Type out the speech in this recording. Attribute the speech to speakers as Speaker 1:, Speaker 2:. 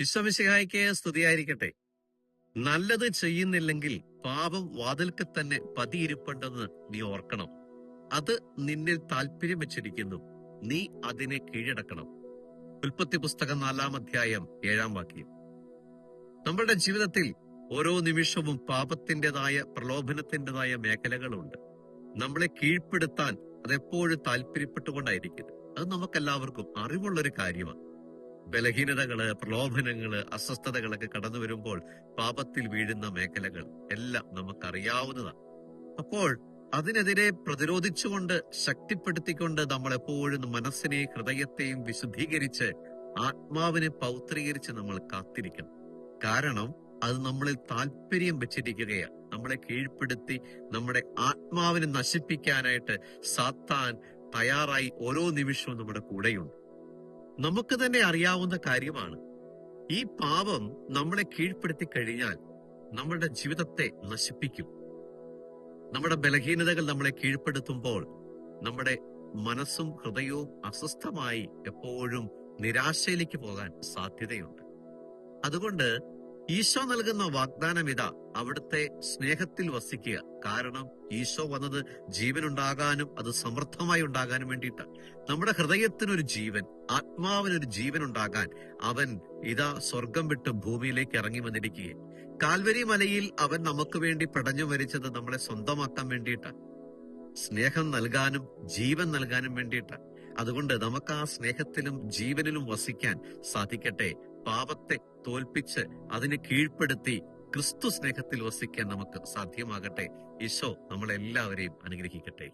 Speaker 1: ഈശോമിശിഹായ്ക്ക് സ്തുതിയായിരിക്കട്ടെ. നല്ലത് ചെയ്യുന്നില്ലെങ്കിൽ പാപം വാതിൽക്ക് തന്നെ പതിയിരിപ്പുണ്ടെന്ന് നീ ഓർക്കണം. അത് നിന്നിൽ താല്പര്യം വെച്ചിരിക്കുന്നു. നീ അതിനെ കീഴടക്കണം. ഉൽപ്പത്തി പുസ്തകം 4-ാം അധ്യായം 7-ാം വാക്യം. നമ്മുടെ ജീവിതത്തിൽ ഓരോ നിമിഷവും പാപത്തിൻ്റെതായ പ്രലോഭനത്തിൻ്റെതായ മേഖലകളുണ്ട്. നമ്മളെ കീഴ്പ്പെടുത്താൻ അതെപ്പോഴും താല്പര്യപ്പെട്ടുകൊണ്ടായിരിക്കുന്നത്. അത് നമുക്കെല്ലാവർക്കും അറിവുള്ളൊരു കാര്യമാണ്. ബലഹീനതകള്, പ്രലോഭനങ്ങള്, അസ്വസ്ഥതകളൊക്കെ കടന്നു വരുമ്പോൾ പാപത്തിൽ വീഴുന്ന മേഖലകൾ എല്ലാം നമുക്കറിയാവുന്നതാണ്. അപ്പോൾ അതിനെതിരെ പ്രതിരോധിച്ചുകൊണ്ട്, ശക്തിപ്പെടുത്തിക്കൊണ്ട് നമ്മളെപ്പോഴും മനസ്സിനെയും ഹൃദയത്തെയും വിശുദ്ധീകരിച്ച് ആത്മാവിനെ പൗത്രീകരിച്ച് നമ്മൾ കാത്തിരിക്കണം. കാരണം അത് നമ്മളിൽ താല്പര്യം വെച്ചിരിക്കുകയാണ്. നമ്മളെ കീഴ്പ്പെടുത്തി നമ്മുടെ ആത്മാവിനെ നശിപ്പിക്കാനായിട്ട് സാത്താൻ തയ്യാറായി ഓരോ നിമിഷവും നമ്മുടെ കൂടെയുണ്ട്. നമുക്ക് തന്നെ അറിയാവുന്ന കാര്യമാണ്. ഈ പാപം നമ്മളെ കീഴ്പ്പെടുത്തി കഴിഞ്ഞാൽ നമ്മുടെ ജീവിതത്തെ നശിപ്പിക്കും. നമ്മുടെ ബലഹീനതകൾ നമ്മളെ കീഴ്പ്പെടുത്തുമ്പോൾ നമ്മുടെ മനസ്സും ഹൃദയവും അസ്വസ്ഥമായി എപ്പോഴും നിരാശയിലേക്ക് പോകാൻ സാധ്യതയുണ്ട്. അതുകൊണ്ട് ഈശോ നൽകുന്ന വാഗ്ദാനം ഇതാ, അവിടുത്തെ സ്നേഹത്തിൽ വസിക്കുക. കാരണം ഈശോ വന്നത് ജീവനുണ്ടാകാനും അത് സമൃദ്ധമായി ഉണ്ടാകാനും വേണ്ടിയിട്ടാണ്. നമ്മുടെ ഹൃദയത്തിനൊരു ജീവൻ, ആത്മാവിനൊരു ജീവൻ ഉണ്ടാകാൻ അവൻ ഇതാ സ്വർഗം വിട്ട് ഭൂമിയിലേക്ക് ഇറങ്ങി വന്നിരിക്കുകയും കാൽവരി മലയിൽ അവൻ നമുക്ക് വേണ്ടി പടഞ്ഞു മരിച്ചത് നമ്മളെ സ്വന്തമാക്കാൻ വേണ്ടിയിട്ടാണ്. സ്നേഹം നൽകാനും ജീവൻ നൽകാനും വേണ്ടിയിട്ടാണ്. അതുകൊണ്ട് നമുക്ക് ആ സ്നേഹത്തിലും ജീവനിലും വസിക്കാൻ സാധിക്കട്ടെ. പാപത്തെ തോൽപ്പിച്ച് അതിനെ കീഴ്പ്പെടുത്തി ക്രിസ്തു സ്നേഹത്തിൽ വസിക്കാൻ നമുക്ക് സാധ്യമാകട്ടെ. ഈശോ നമ്മളെല്ലാവരെയും അനുഗ്രഹിക്കട്ടെ.